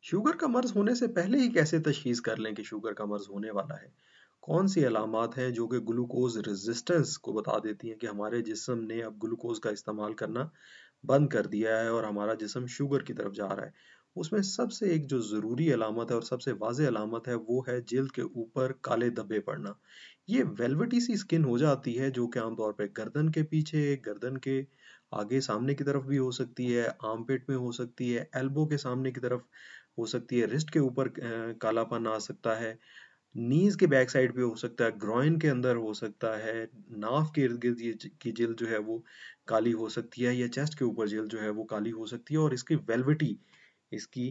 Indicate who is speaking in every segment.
Speaker 1: Sugar का मर्ज़ होने से पहले ही कैसे तशख़ीस कर लें कि शुगर का मर्ज़ होने वाला है? कौन-सी अलामात हैं जो कि ग्लूकोज़ रेज़िस्टेंस को बता देती हैं कि हमारे जिस्म ने अब ग्लूकोज़ का इस्तेमाल करना बंद कर दिया है और हमारा जिस्म शुगर की तरफ जा रहा है? उसमें सबसे एक जो ज़रूरी अलामत है और सबसे वाज़ेह अलामत है वो है जिल्द के ऊपर काले धब्बे पड़ना। ये वेल्वेटी सी स्किन हो जाती है जो कि आम तौर पे गर्दन के पीछे, गर्दन के आगे सामने की तरफ भी हो सकती है, आर्मपिट में हो सकती है, एल्बो के सामने की तरफ हो सकती है, रिस्ट के ऊपर कालापन आ सकता है, नीज़ के बैक साइड पे हो सकता है, ग्रॉइन के अंदर हो सकता है, नाफ के इर्द-गिर्द ये की जिल्द जो है वो काली हो सकती है या चेस्ट के ऊपर जिल्द जो है वो काली हो सकती है और इसकी वेल्वेटी इसकी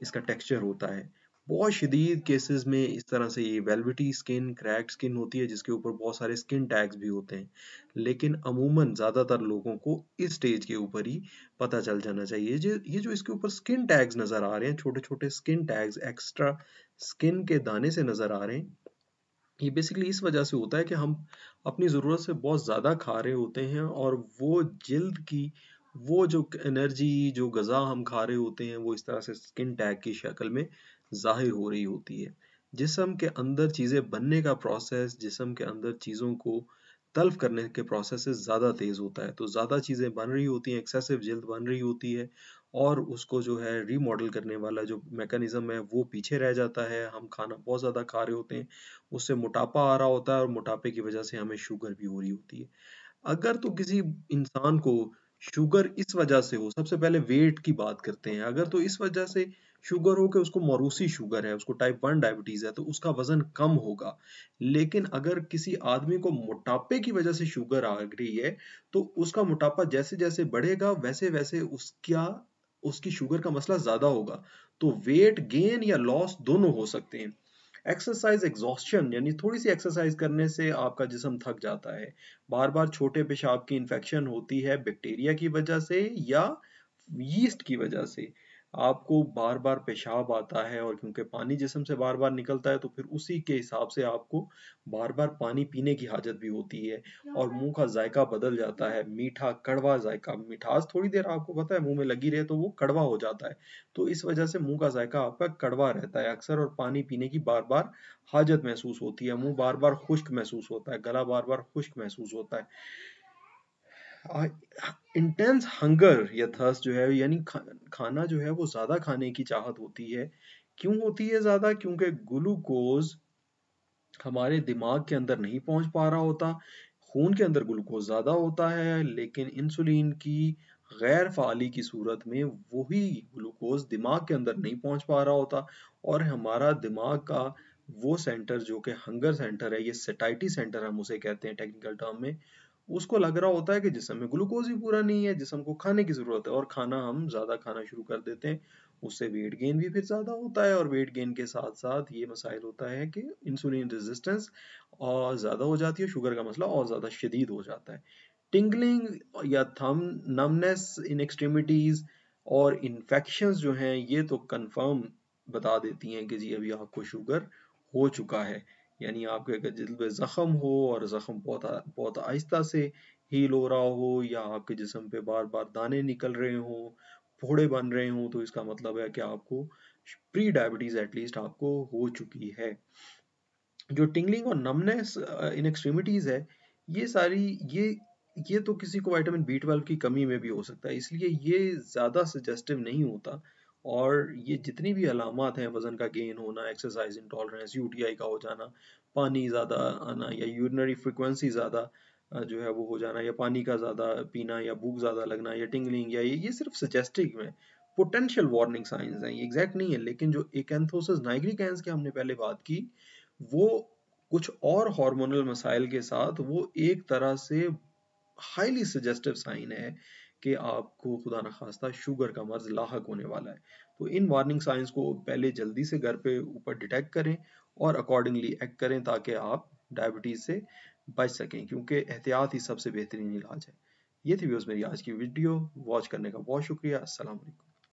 Speaker 1: इसका टेक्सचर होता है। बहुत शदीद केसेस में इस तरह से ये वेल्वेटी स्किन, क्रैक्ड स्किन होती है जिसके ऊपर बहुत सारे स्किन टैग्स भी होते हैं। लेकिन अमूमन ज़्यादातर लोगों को इस स्टेज के ऊपर ही पता चल जाना चाहिए। ये जो इसके ऊपर स्किन टैग्स नज़र आ रहे हैं, छोटे-छोटे स्किन टैग्स एक्स्ट्रा स्किन के दाने से नज़र आ रहे हैं, ये बेसिकली इस वजह से होता है कि हम अपनी ज़रूरत से बहुत ज़्यादा खा रहे होते हैं और वो जिल्द की वो जो एनर्जी, जो ग़ज़ा हम खा रहे होते हैं, वो इस तरह से स्किन टैग की शक्ल में ज़ाहिर हो रही होती है। जिस्म के अंदर चीज़ें बनने का प्रोसेस, जिस्म के अंदर चीज़ों को तल्फ़ करने के प्रोसेस से ज़्यादा तेज़ होता है। तो ज़्यादा चीज़ें बन रही होती हैं, एक्सेसिव जिल्द बन रही होती है और उसको जो है रीमॉडल करने वाला जो मैकेनिज़्म है, वो पीछे रह जाता है। हम खाना बहुत ज़्यादा खा रहे होते हैं, उससे मोटापा आ रहा होता है और मोटापे की वजह से हमें शुगर भी हो रही होती है। अगर तो किसी इंसान को शुगर इस वजह से हो, सबसे पहले वेट की बात करते हैं। अगर तो इस वजह से शुगर हो कि उसको मौरूसी शुगर है, उसको टाइप 1 डायबिटीज़ है, तो उसका वज़न कम होगा। लेकिन अगर किसी आदमी को मोटापे की वजह से शुगर आ रही है, तो उसका मोटापा जैसे-जैसे बढ़ेगा, वैसे-वैसे उसकी शुगर का मसला ज़्यादा होगा। तो वेट गेन या लॉस दोनों हो सकते हैं। एक्सरसाइज एग्जॉस्शन यानी थोड़ी-सी एक्सरसाइज करने से आपका जिस्म थक जाता है। बार-बार छोटे पेशाब की इन्फेक्शन होती है बैक्टीरिया की वजह से या यीस्ट की वजह से। आपको बार-बार पेशाब आता है और क्योंकि पानी जिस्म से बार-बार निकलता है तो फिर उसी के हिसाब से आपको बार-बार पानी पीने की हाजत भी होती है और मुँह का जायका बदल जाता है, मीठा कड़वा जायका। मिठास थोड़ी देर आपको पता है मुँह में लगी रहे तो वो कड़वा हो जाता है। तो इस वजह से मुँह का जायका आपका कड़वा रहता है अक्सर और पानी पीने की बार-बार हाजत महसूस होती है, मुँह बार-बार खुश्क महसूस होता है, गला बार-बार खुश्क महसूस होता है। इंटेंस हंगर या थर्स्ट जो है यानी खाना जो है वो ज़्यादा खाने की चाहत होती है। क्यों होती है ज़्यादा? क्योंकि ग्लूकोज़ हमारे दिमाग के अंदर नहीं पहुँच पा रहा होता, खून के अंदर ग्लूकोज़ ज़्यादा होता है लेकिन इंसुलिन की गैर फ़ाली की सूरत में वही ग्लूकोज़ दिमाग के अंदर नहीं पहुँच पा रहा होता और हमारा दिमाग का वो सेंटर जो कि हंगर सेंटर है, ये सैटिस्फैक्टरी सेंटर हम उसे कहते हैं टेक्निकल टर्म में, उसको लग रहा होता है कि जिस्म में ग्लूकोज़ ही पूरा नहीं है, जिस्म को खाने की ज़रूरत है और खाना हम ज़्यादा खाना शुरू कर देते हैं। उससे वेट गेन भी फिर ज़्यादा होता है और वेट गेन के साथ-साथ ये मसाइल होता है कि इंसुलिन रेज़िस्टेंस और ज़्यादा हो जाती है, शुगर का मसला और ज़्यादा शदीद हो जाता है। टिंगलिंग या थंब नमनेस इन एक्सट्रीमिटीज़ और इन्फेक्शंस जो हैं, ये तो कन्फर्म बता देती हैं कि जी अभी आपको शुगर हो चुका है। यानी आपके अगर दिल पे ज़ख्म हो और ज़ख्म बहुत आहिस्ता से हील हो रहा हो या आपके जिस्म पे बार-बार दाने निकल रहे हों, फोड़े बन रहे हों, तो इसका मतलब है कि आपको प्री डायबिटीज़ एटलीस्ट आपको हो चुकी है। जो टिंगलिंग और नमनेस इन एक्सट्रीमिटीज़ है, ये सारी ये तो किसी को विटामिन बी12 की कमी में भी हो सकता है, इसलिए ये ज़्यादा सजेस्टिव नहीं होता और ये जितनी भी अलामात हैं वज़न का गेन होना, एक्सरसाइज़ इंटॉलरेंस, यूटीआई का हो जाना, पानी ज़्यादा आना या यूरिनरी फ्रीक्वेंसी ज़्यादा जो है वो हो जाना या पानी का ज़्यादा पीना या भूख ज़्यादा लगना या टिंगलिंग या ये सिर्फ सजेस्टिव हैं। पोटेंशियल वार्निंग साइंस हैं, ये एग्ज़ैक्ट नहीं है लेकिन जो एकेंथोसिस नाइग्रिकेंस की हमने पहले बात की, वो कुछ और हार्मोनल मसाइल के साथ वो एक तरह से हाईली सजेस्टिव साइन है कि आपको खुदा न खास्ता शुगर का मर्ज़ लाहक होने वाला है। तो इन वार्निंग साइंस को पहले जल्दी से घर पे ऊपर डिटेक्ट करें और अकॉर्डिंगली एक्ट करें ताकि आप डायबिटीज़ से बच सकें क्योंकि एहतियात ही सबसे बेहतरीन इलाज है। ये थी व्यूअर्स मेरी आज की वीडियो, वॉच करने का बहुत शुक्रिया। अस्सलाम वालेकुम।